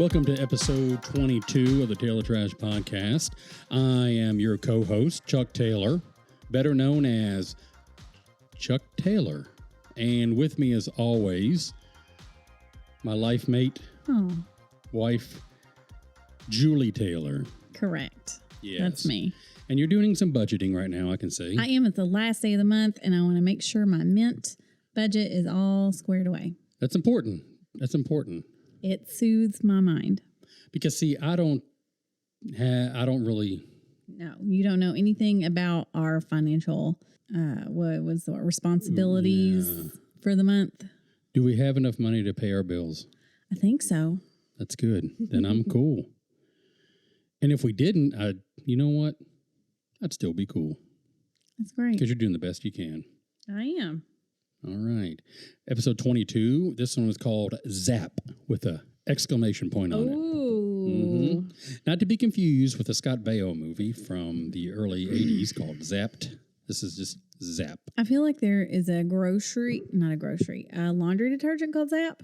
Welcome to episode 22 of the Taylor Trash Podcast. I am your co-host, Chuck Taylor, better known as Chuck Taylor. And with me, as always, my life mate, wife, Julie Taylor. Correct. Yes. That's me. And you're doing some budgeting right now, I can see. I am at the last day of the month, and I want to make sure my mint budget is all squared away. That's important. That's important. It soothes my mind. Because, see, I don't really... No, you don't know anything about our financial, responsibilities for the month. Do we have enough money to pay our bills? I think so. That's good. Then I'm cool. And if we didn't, you know what? I'd still be cool. That's great. Because you're doing the best you can. I am. All right. Episode 22. This one was called Zap with a exclamation point on it. Ooh. Not to be confused with a Scott Baio movie from the early 80s called Zapped. This is just Zap. I feel like there is a laundry detergent called Zap.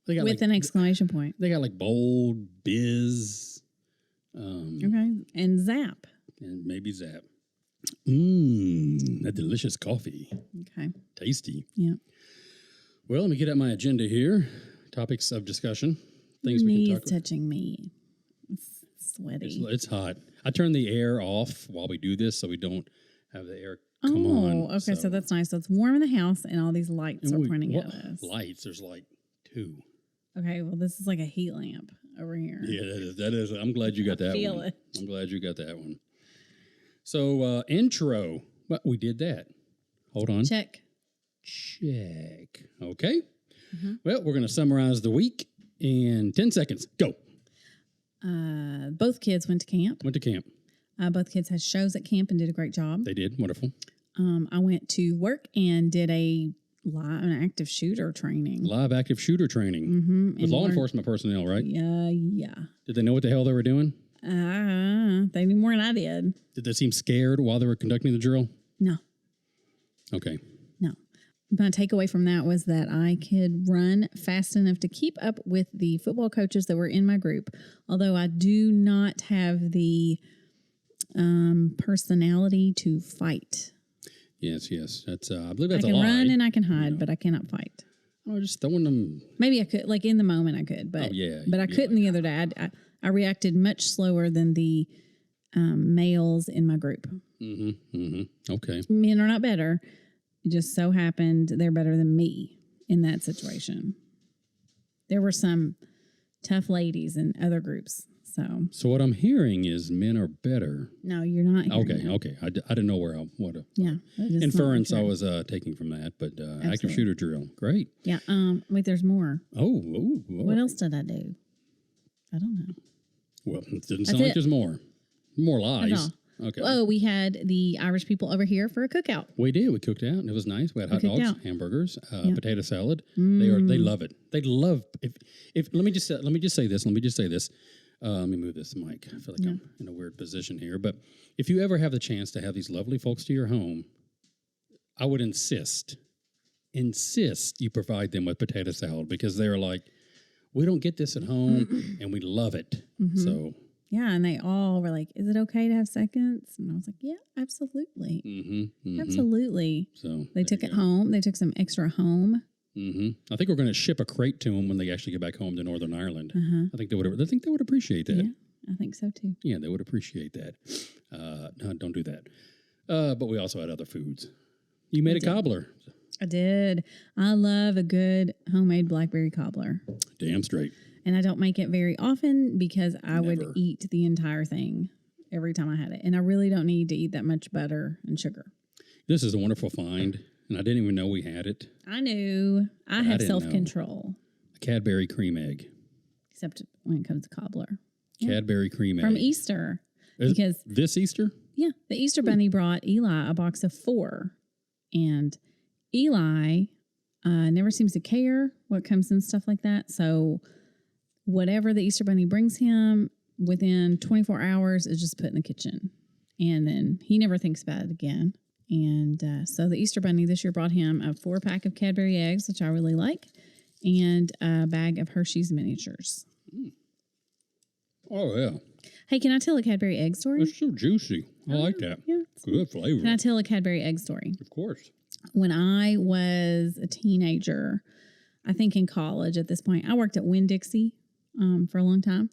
They got with an exclamation point. They got like Bold, Biz. Okay. And Zap. And maybe Zap. That delicious coffee. Okay. Tasty. Yeah. Well, let me get at my agenda here. Topics of discussion. Things we can talk about. Touching me. It's sweaty. It's hot. I turn the air off while we do this so we don't have the air come on. Oh, okay. So that's nice. So it's warm in the house and all these lights are pointing at us. Lights? There's like two. Okay. Well, this is like a heat lamp over here. Yeah, that is. I'm glad you got that one. Feel it. I'm glad you got that one. So, intro. Well, we did that. Hold on. Check. Okay. Well, we're going to summarize the week in 10 seconds. Go. Both kids went to camp. Went to camp. Both kids had shows at camp and did a great job. They did. Wonderful. I went to work and did an active shooter training. Live active shooter training. With law enforcement personnel, right? Yeah. Did they know what the hell they were doing? They knew more than I did. Did they seem scared while they were conducting the drill? No. Okay. No. My takeaway from that was that I could run fast enough to keep up with the football coaches that were in my group, although I do not have the personality to fight. Yes. That's I believe that's a lie. I lie. can run and I can hide, but I cannot fight. Oh, just throwing them. Maybe I could, like in the moment I could, but but I couldn't the other day. I reacted much slower than the males in my group. Okay. Men are not better. It just so happened they're better than me in that situation. There were some tough ladies in other groups. So what I'm hearing is men are better. No, you're not hearing Okay. I didn't know what inference I was taking from that, but active shooter drill. Great. Yeah. Wait, there's more. Oh. What else did I do? I don't know. Well, it didn't sound like there's more. More lies. Okay. Oh, we had the Irish people over here for a cookout. We did. We cooked out, and it was nice. We had hot dogs, hamburgers, potato salad. They love it. They love if. Let me just say this. Let me move this mic. I feel like I'm in a weird position here. But if you ever have the chance to have these lovely folks to your home, I would insist you provide them with potato salad because they're like, we don't get this at home, and we love it. So. Yeah, and they all were like, is it okay to have seconds? And I was like, yeah, absolutely. Absolutely. So they took it home. They took some extra home. I think we're going to ship a crate to them when they actually get back home to Northern Ireland. I think they would appreciate that. Yeah, I think so too. Yeah, they would appreciate that. No, don't do that. But we also had other foods. You made a cobbler. I did. I love a good homemade blackberry cobbler. Damn straight. And I don't make it very often because I would eat the entire thing every time I had it. And I really don't need to eat that much butter and sugar. This is a wonderful find. And I didn't even know we had it. I knew. I have self-control. A Cadbury cream egg. Except when it comes to cobbler. Cadbury cream egg. From Easter. Because this Easter? Yeah. The Easter Bunny brought Eli a box of 4. And Eli never seems to care what comes in stuff like that. So whatever the Easter Bunny brings him, within 24 hours is just put in the kitchen. And then he never thinks about it again. And so the Easter Bunny this year brought him a 4-pack of Cadbury eggs, which I really like, and a bag of Hershey's miniatures. Oh, yeah. Hey, can I tell a Cadbury egg story? It's so juicy. I like that. Yeah. Good flavor. Can I tell a Cadbury egg story? Of course. When I was a teenager, I think in college at this point, I worked at Winn-Dixie for a long time.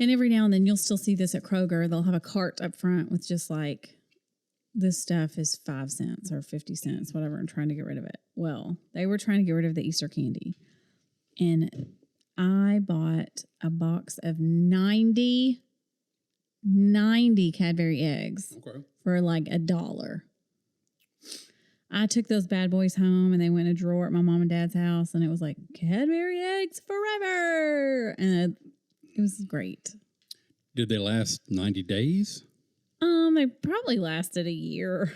And every now and then you'll still see this at Kroger. They'll have a cart up front with just like, this stuff is 5 cents or 50 cents, whatever, and trying to get rid of it. Well, they were trying to get rid of the Easter candy. And I bought a box of 90 Cadbury eggs for like $1. I took those bad boys home and they went in a drawer at my mom and dad's house, and it was like Cadbury eggs forever. And it was great. Did they last 90 days? They probably lasted a year.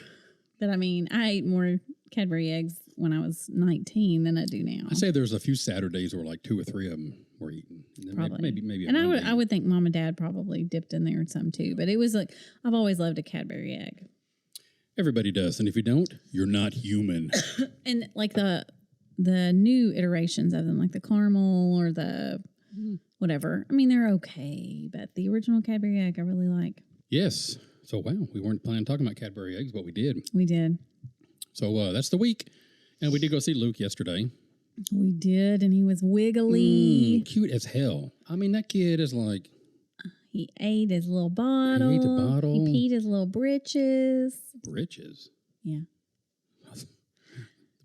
But I mean, I ate more Cadbury eggs when I was 19 than I do now. I say there's a few Saturdays where like 2 or 3 of them were eaten. Probably. Maybe. And I would think mom and dad probably dipped in there some too. But it was like, I've always loved a Cadbury egg. Everybody does. And if you don't, you're not human. And like the new iterations of them, like the caramel or the whatever. I mean, they're okay. But the original Cadbury egg I really like. Yes. So, wow, we weren't planning on talking about Cadbury eggs, but we did. We did. So that's the week. And we did go see Luke yesterday. We did, and he was wiggly. Cute as hell. I mean, that kid is like... He ate his little bottle. He ate the bottle. He peed his little britches. Britches? Yeah.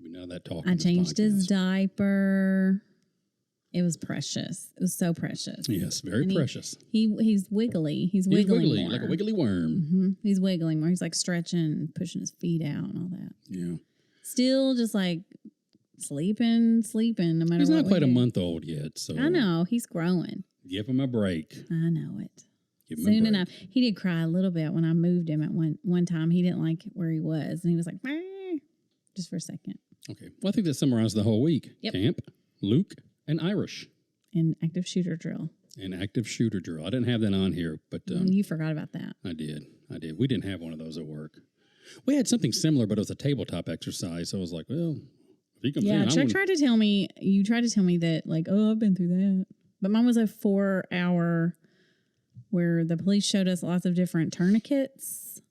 We know that talk. I changed his diaper. It was precious. It was so precious. Yes, very precious. He's wiggly. He's wiggling more. Like a wiggly worm. Mm-hmm. He's wiggling more. He's like stretching and pushing his feet out and all that. Yeah. Still just like sleeping, no matter what. He's not quite a month old yet, so. I know. He's growing. Give him a break. I know it. Give him Soon a break. enough. He did cry a little bit when I moved him at one time. He didn't like where he was. And he was like, meh, just for a second. Okay. Well, I think that summarized the whole week. Yep. Camp, Luke, and Irish. And active shooter drill. An active shooter drill. I didn't have that on here, but... you forgot about that. I did. We didn't have one of those at work. We had something similar, but it was a tabletop exercise. So I was like, well, if he comes in... Chuck tried to tell me, you tried to tell me that, like, oh, I've been through that. But mine was a 4-hour where the police showed us lots of different tourniquets.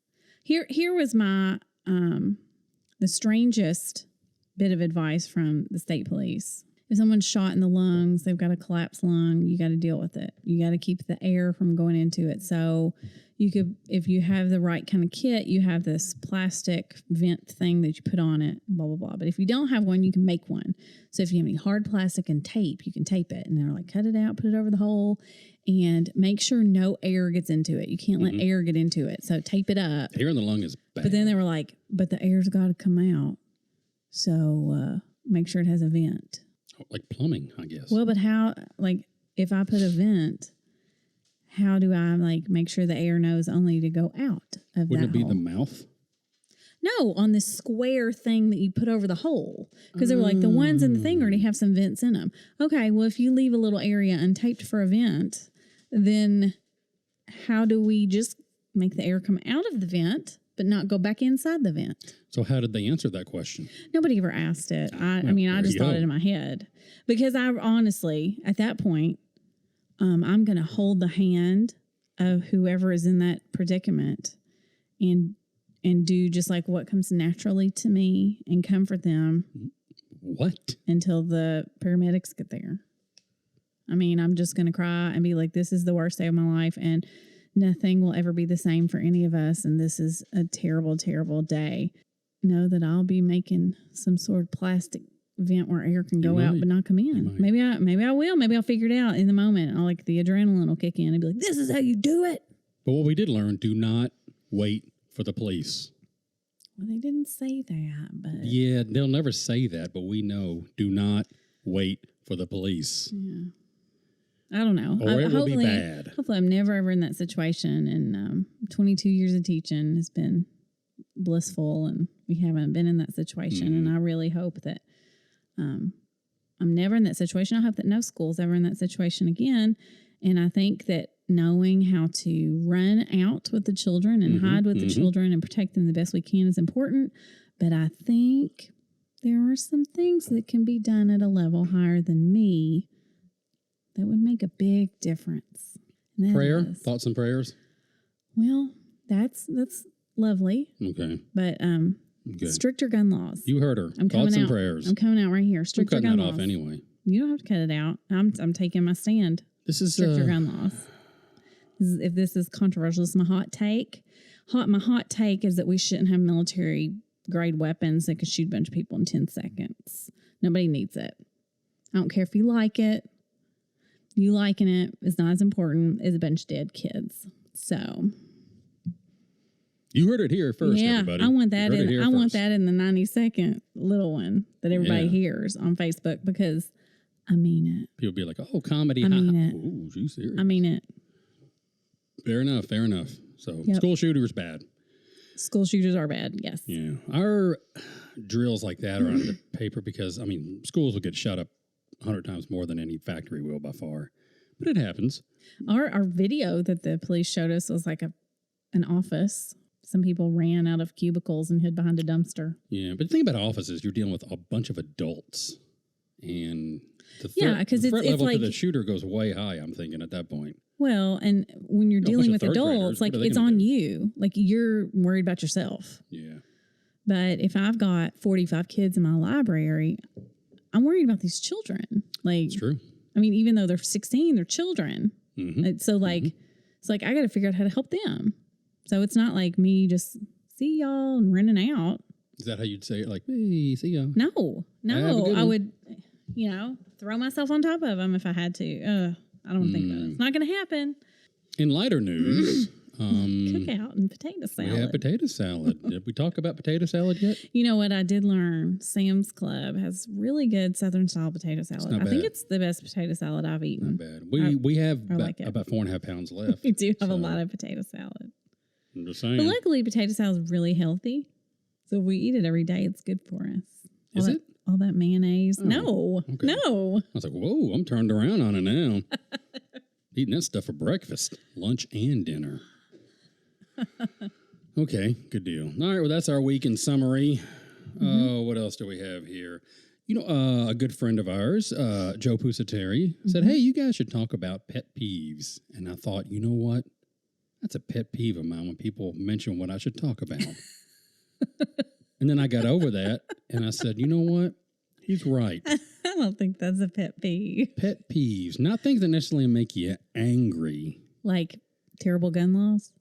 Here was my, the strangest bit of advice from the state police. If someone's shot in the lungs, they've got a collapsed lung, you got to deal with it. You got to keep the air from going into it. So you could, if you have the right kind of kit, you have this plastic vent thing that you put on it, blah, blah, blah. But if you don't have one, you can make one. So if you have any hard plastic and tape, you can tape it. And they're like, cut it out, put it over the hole, and make sure no air gets into it. You can't let air get into it. So tape it up. Air in the lung is bad. But then they were like, but the air's got to come out. So make sure it has a vent. Like plumbing, I guess. Well, but how, like, if I put a vent, how do I, like, make sure the air knows only to go out of Wouldn't it be hole? the mouth? No, on this square thing that you put over the hole. Because they were like, the ones in the thing already have some vents in them. Okay, well, if you leave a little area untaped for a vent, then how do we just make the air come out of the vent but not go back inside the vent? So how did they answer that question? Nobody ever asked it. I mean, I just thought it in my head. Because I honestly, at that point, I'm going to hold the hand of whoever is in that predicament and do just like what comes naturally to me and comfort them. What? Until the paramedics get there. I mean, I'm just going to cry and be like, this is the worst day of my life, and nothing will ever be the same for any of us, and this is a terrible, terrible day. Know that I'll be making some sort of plastic vent where air can go out but not come in. Maybe I will. Maybe I'll figure it out in the moment. I'll like the adrenaline will kick in and be like, this is how you do it. But what we did learn, do not wait for the police. Well, they didn't say that, but... Yeah, they'll never say that, but we know, do not wait for the police. Yeah. I don't know. Or it will be bad. Hopefully I'm never ever in that situation. And 22 years of teaching has been blissful, and we haven't been in that situation. And I really hope that I'm never in that situation. I hope that no school's ever in that situation again. And I think that knowing how to run out with the children and hide with the children and protect them the best we can is important. But I think there are some things that can be done at a level higher than me That would make a big difference. Prayer? Thoughts and prayers? Well, that's lovely. Okay. But Okay. stricter gun laws. You heard her. I'm Thoughts and out. prayers. I'm coming out right here. Stricter I'm gun cutting laws. that off anyway. You don't have to cut it out. I'm taking my stand. This is Stricter gun laws. If this is controversial, this is my hot take. My hot take is that we shouldn't have military grade weapons that could shoot a bunch of people in 10 seconds. Nobody needs it. I don't care if you like it. You liking it is not as important as a bunch of dead kids. So you heard it here first, yeah, everybody. I want that I want that in the 90-second little one that everybody hears on Facebook because I mean it. People be like, "Oh, comedy." I mean it. Ooh, you serious? I mean it. Fair enough. So school shooters bad. School shooters are bad. Yes. Yeah, our drills like that are on the paper because schools will get shut up 100 times more than any factory will by far, but it happens. Our video that the police showed us was like an office. Some people ran out of cubicles and hid behind a dumpster. Yeah, but the thing about offices, you're dealing with a bunch of adults, and the threat level like, to the shooter goes way high. I'm thinking at that point. Well, and when you're dealing with adults, like it's on you. Like you're worried about yourself. Yeah. But if I've got 45 kids in my library, I'm worried about these children. Like, it's true. I mean, even though they're 16, they're children. Mm-hmm. So it's like I got to figure out how to help them. So it's not like me just see y'all and running out. Is that how you'd say it? Like, hey, see y'all. No, I would, throw myself on top of them if I had to. I don't think that it's not going to happen. In lighter news, cookout and potato salad. We have potato salad. Did we talk about potato salad yet? You know what I did learn? Sam's Club has really good Southern style potato salad. I think it's the best potato salad I've eaten. Not bad. We have about 4.5 pounds left. We do have a lot of potato salad. I'm just saying. But luckily, potato salad is really healthy. So if we eat it every day, it's good for us. Is it? All that mayonnaise. Oh, no. Okay. No. I was like, whoa, I'm turned around on it now. Eating that stuff for breakfast, lunch, and dinner. Okay, good deal. All right, well, that's our week in summary. What else do we have here? A good friend of ours, Joe Pusateri, said, hey, you guys should talk about pet peeves. And I thought, you know what? That's a pet peeve of mine when people mention what I should talk about. And then I got over that, and I said, you know what? He's right. I don't think that's a pet peeve. Pet peeves, not things that necessarily make you angry. Like terrible gun laws?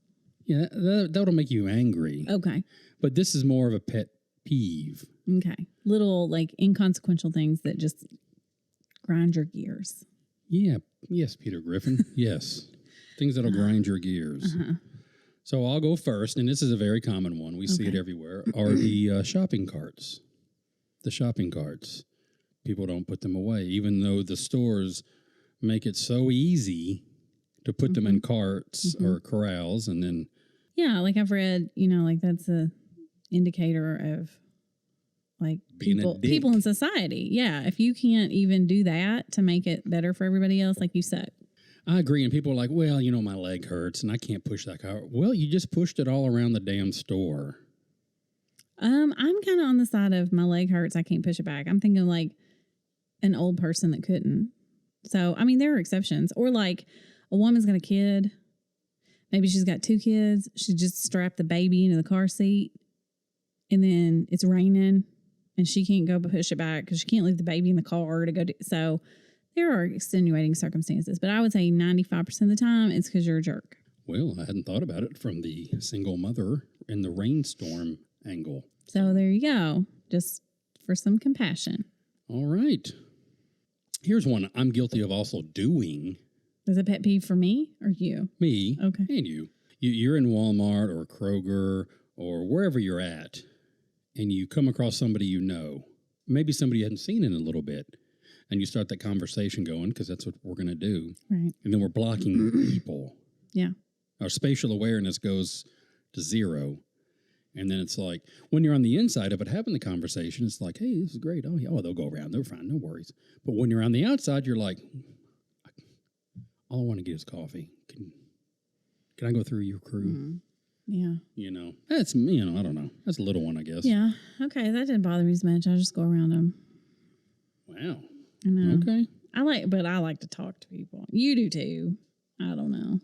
Yeah, that'll make you angry. Okay. But this is more of a pet peeve. Okay. Little, like, inconsequential things that just grind your gears. Yeah. Yes, Peter Griffin. Yes. Things that'll grind your gears. So I'll go first, and this is a very common one. We see it everywhere, are the shopping carts. The shopping carts. People don't put them away, even though the stores make it so easy to put them in carts or corrals, and then... Yeah, like I've read, like that's a indicator of, like, people in society. Yeah, if you can't even do that to make it better for everybody else, like, you suck. I agree, and people are like, well, my leg hurts, and I can't push that car. Well, you just pushed it all around the damn store. I'm kind of on the side of my leg hurts, I can't push it back. I'm thinking like an old person that couldn't. So, I mean, there are exceptions. Or like a woman's got a kid. Maybe she's got 2 kids. She just strapped the baby into the car seat. And then it's raining and she can't go push it back because she can't leave the baby in the car to go do. So there are extenuating circumstances. But I would say 95% of the time it's because you're a jerk. Well, I hadn't thought about it from the single mother in the rainstorm angle. So there you go. Just for some compassion. All right. Here's one I'm guilty of also doing. Is it a pet peeve for me or you? Me. Okay. And you. You're in Walmart or Kroger or wherever you're at, and you come across somebody you know, maybe somebody you hadn't seen in a little bit, and you start that conversation going because that's what we're going to do. Right. And then we're blocking people. Yeah. Our spatial awareness goes to 0. And then it's like, when you're on the inside of it, having the conversation, it's like, hey, this is great. Oh, yeah, they'll go around. They're fine. No worries. But when you're on the outside, you're like, all I want to get is coffee. Can I go through your crew? Yeah. That's, I don't know. That's a little one, I guess. Yeah. Okay. That didn't bother me as much. I just go around them. Wow. I know. Okay. I like to talk to people. You do too. I don't know.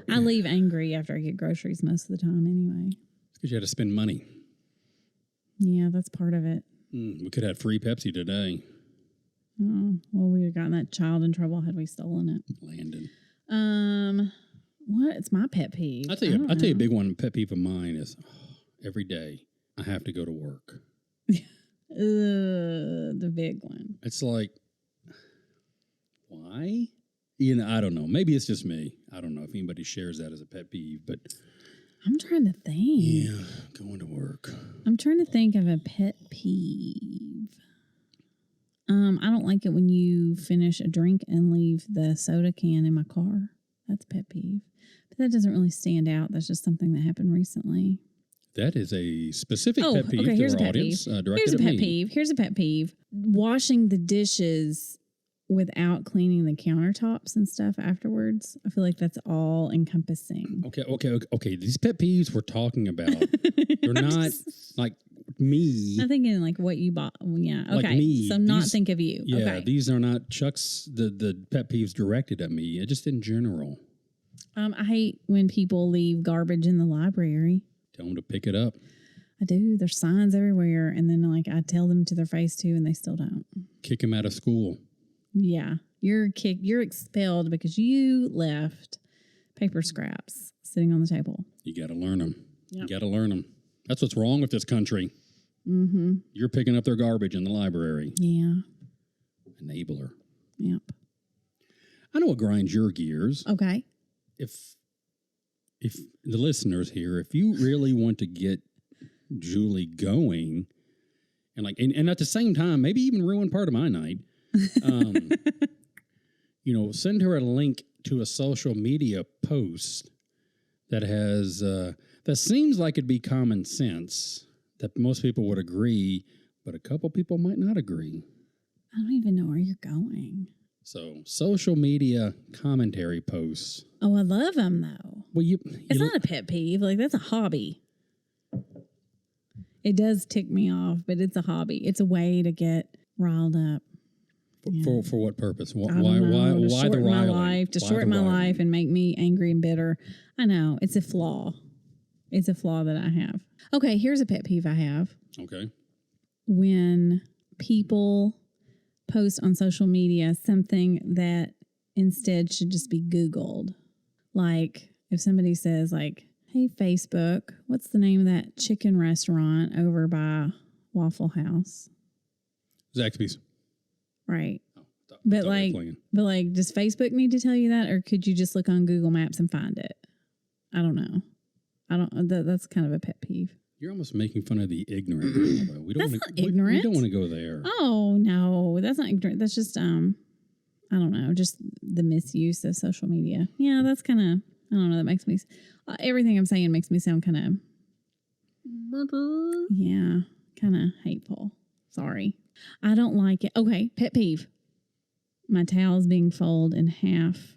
I leave angry after I get groceries most of the time anyway. It's because you had to spend money. Yeah, that's part of it. We could have had free Pepsi today. Oh, well, we would have gotten that child in trouble had we stolen it. Landon. What's my pet peeve? I'll tell you a big one. Pet peeve of mine is every day I have to go to work. The big one. It's like, why? I don't know. Maybe it's just me. I don't know if anybody shares that as a pet peeve, but I'm trying to think. Yeah, going to work. I'm trying to think of a pet peeve. I don't like it when you finish a drink and leave the soda can in my car. That's a pet peeve. But that doesn't really stand out. That's just something that happened recently. That is a specific pet peeve here's to a our pet audience. Peeve. Here's a pet peeve. Here's a pet peeve. Washing the dishes without cleaning the countertops and stuff afterwards. I feel like that's all encompassing. Okay. These pet peeves we're talking about, they're not like me. I'm thinking like what you bought. Yeah. Okay. Like me. So not think of you. Yeah. Okay. These are not Chuck's, the pet peeves directed at me. Just in general. I hate when people leave garbage in the library. Tell them to pick it up. I do. There's signs everywhere. And then like I tell them to their face too and they still don't. Kick them out of school. Yeah. You're expelled because you left paper scraps sitting on the table. You got to learn them. Yep. You got to learn them. That's what's wrong with this country. Mm-hmm. You're picking up their garbage in the library. Yeah. Enabler. Yep. I know what grinds your gears. Okay. If the listeners here, if you really want to get Julie going and at the same time, maybe even ruin part of my night, send her a link to a social media post that has that seems like it'd be common sense that most people would agree, but a couple people might not agree. I don't even know where you're going. So social media commentary posts. Oh, I love them though. Well, it's not a pet peeve. Like that's a hobby. It does tick me off, but it's a hobby. It's a way to get riled up. For what purpose? Why the riling? To shorten my life and make me angry and bitter. I know. It's a flaw. It's a flaw that I have. Okay, here's a pet peeve I have. Okay. When people post on social media something that instead should just be Googled. Like if somebody says like, hey, Facebook, what's the name of that chicken restaurant over by Waffle House? Zaxby's. Right. But does Facebook need to tell you that, or could you just look on Google Maps and find it? I don't know. That's kind of a pet peeve. You're almost making fun of the ignorant. Though. That's not ignorant. We don't want to go there. Oh no, that's not ignorant. That's just I don't know, just the misuse of social media. Yeah, that's kind of I don't know. That makes me everything I'm saying makes me sound kind of kind of hateful. Sorry. I don't like it. Okay, pet peeve. My towels being folded in half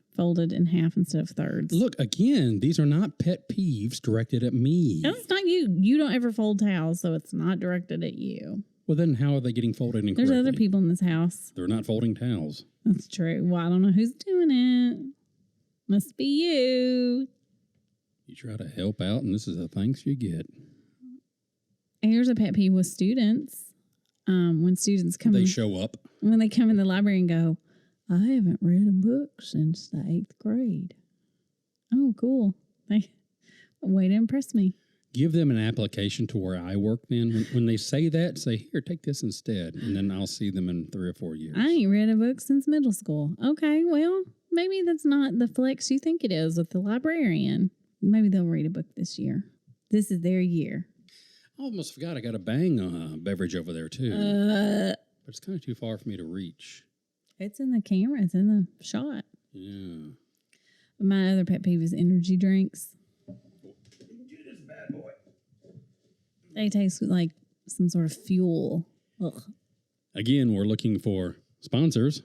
instead of thirds. Look, again, these are not pet peeves directed at me. No, it's not you. You don't ever fold towels, so it's not directed at you. Well, then how are they getting folded incorrectly? There's other people in this house. They're not folding towels. That's true. Well, I don't know who's doing it. Must be you. You try to help out, and this is the thanks you get. Here's a pet peeve with students. When students come, they show up. When they come in the library and go, I haven't read a book since the 8th grade. Oh, cool. Way to impress me. Give them an application to where I work then. When they say that, say, here, take this instead. And then I'll see them in 3 or 4 years. I ain't read a book since middle school. Okay, well, maybe that's not the flex you think it is with the librarian. Maybe they'll read a book this year. This is their year. I almost forgot I got a Bang beverage over there, too. But it's kind of too far for me to reach. It's in the camera. It's in the shot. Yeah. My other pet peeve is energy drinks. Get this bad boy. They taste like some sort of fuel. Ugh. Again, we're looking for sponsors.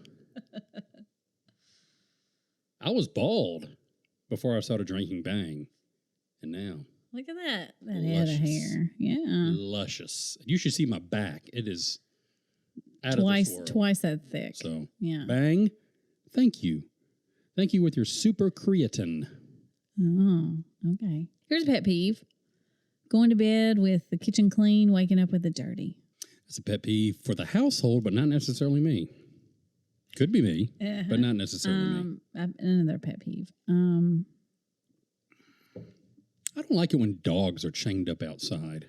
I was bald before I started drinking Bang. And now. Look at that head of hair. Yeah. Luscious. You should see my back. It is Out of this world. Twice that thick. So, yeah. bang. Thank you. Thank you with your super creatine. Oh, okay. Here's a pet peeve. Going to bed with the kitchen clean, waking up with it dirty. That's a pet peeve for the household, but not necessarily me. Could be me, but not necessarily me. Another pet peeve. I don't like it when dogs are chained up outside.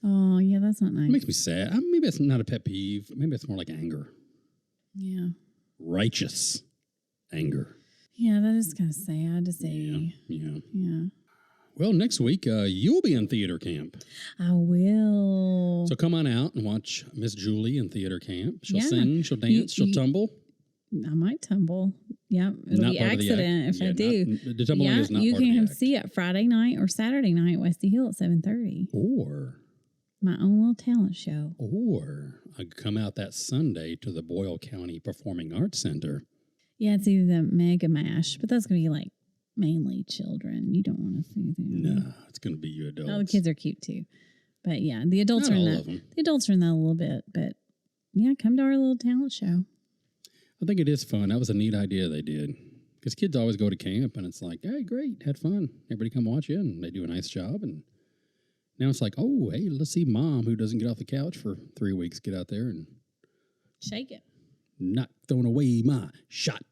Oh, yeah, that's not nice. It makes me sad. Maybe it's not a pet peeve. Maybe it's more like anger. Yeah. Righteous anger. Yeah, that is kind of sad to see. Yeah. Well, next week, you'll be in theater camp. I will. So come on out and watch Miss Julie in theater camp. She'll sing, she'll dance, she'll tumble. I might tumble. Yeah, it'll be accident if I do. The tumbling is not you part can of the come act. see it Friday night or Saturday night, Westy Hill at 7:30. Or my own little talent show. Or I could come out that Sunday to the Boyle County Performing Arts Center. Yeah, it's either the Mega Mash, but that's going to be like mainly children. You don't want to see them. No, it's going to be you adults. Oh, the kids are cute too. But yeah, the adults Not are in all that. of them. The adults are in that a little bit. But yeah, come to our little talent show. I think it is fun. That was a neat idea they did. Because kids always go to camp and it's like, hey, great, had fun. Everybody come watch you and they do a nice job. And now it's like, oh, hey, let's see mom who doesn't get off the couch for 3 weeks get out there and shake it. Not throwing away my shot.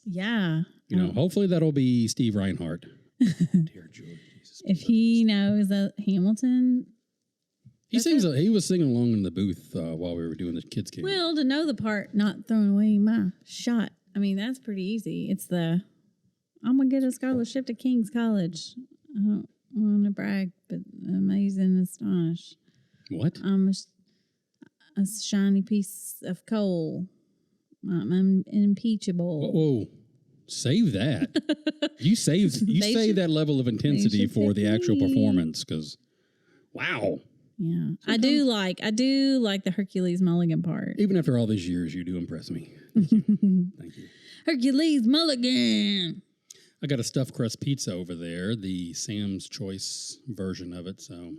Yeah. You know, hopefully that'll be Steve Reinhardt. Dear George. If he knows that Hamilton. He was singing along in the booth while we were doing the kids camp. Well, to know the part, not throwing away my shot. I mean, that's pretty easy. It's the, I'm going to get a scholarship to King's College. I don't want to brag, but amazing and astonished. What? I'm a shiny piece of coal. I'm impeachable. Whoa. Save that. You save that level of intensity for the actual performance because, wow. Yeah. I do like the Hercules Mulligan part. Even after all these years, you do impress me. Thank you. Thank you. Hercules Mulligan. I got a stuffed crust pizza over there, the Sam's Choice version of it. So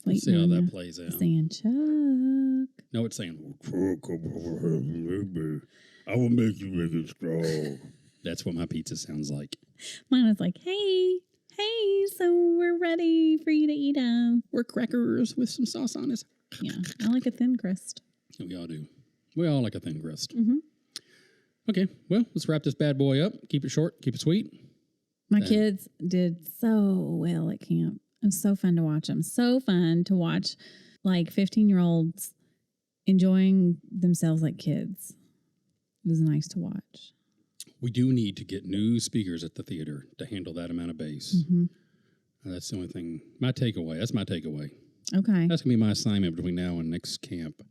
we'll see how that plays out. Saying Chuck. No, it's saying, I will make you make it strong. That's what my pizza sounds like. Mine was like, hey, so we're ready for you to eat them. We're crackers with some sauce on us. Yeah, I like a thin crust. We all do. We all like a thin crust. Mm-hmm. Okay, well, let's wrap this bad boy up. Keep it short, keep it sweet. My kids did so well at camp. It was so fun to watch them. So fun to watch, like, 15-year-olds enjoying themselves like kids. It was nice to watch. We do need to get new speakers at the theater to handle that amount of bass. Mm-hmm. That's the only thing. That's my takeaway. Okay. That's going to be my assignment between now and next camp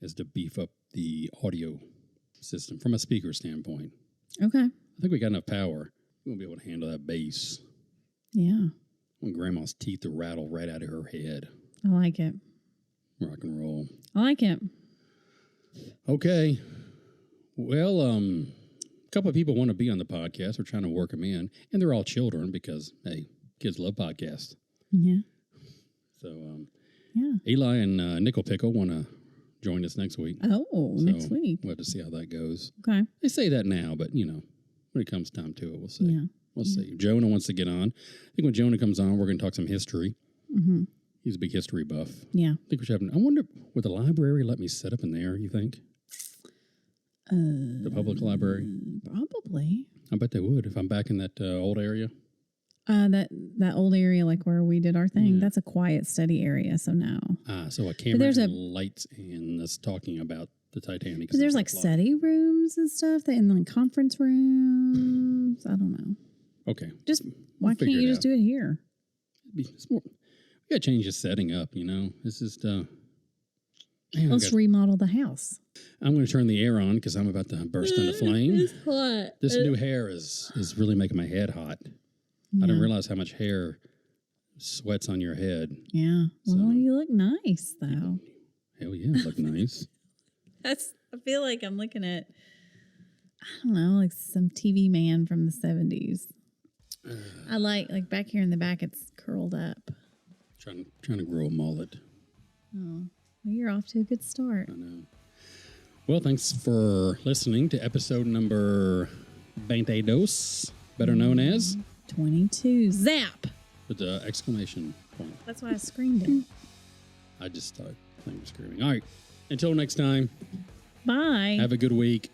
is to beef up the audio system from a speaker standpoint. Okay. I think we got enough power. We won't be able to handle that bass. Yeah. When grandma's teeth will rattle right out of her head. I like it. Rock and roll. I like it. Okay. Well, a couple of people want to be on the podcast. We're trying to work them in. And they're all children because, hey, kids love podcasts. Yeah. So, yeah. Eli and Nickel Pickle want to join us next week. Oh, so next week. We'll have to see how that goes. Okay. They say that now, but, you know, when it comes time to it, we'll see. Yeah. We'll see. Jonah wants to get on. I think when Jonah comes on, we're going to talk some history. Mm-hmm. He's a big history buff. Yeah. I think we should have. I wonder, would the library let me set up in there, you think? The public library? Probably. I bet they would if I'm back in that old area. That old area, like where we did our thing, that's a quiet study area, so no. So a camera and lights and us talking about the Titanic. But there's like study rooms and stuff, and like conference rooms. I don't know. Okay. Just why can't you just do it here? It's more, we got to change the setting up, you know. It's just let's remodel the house. I'm going to turn the air on because I'm about to burst into flame. It's hot. This new hair is really making my head hot. Yeah. I didn't realize how much hair sweats on your head. Yeah. Well, you look nice, though. Hell yeah, I look nice. I feel like I'm looking at, I don't know, like some TV man from the 70s. I like back here in the back, it's curled up. Trying to grow a mullet. Oh. Well, you're off to a good start. I know. Well, thanks for listening to episode number 22, better known as 22. Zap! with the exclamation point. That's why I screamed it. I just thought I was screaming. All right. Until next time, Bye. have a good week.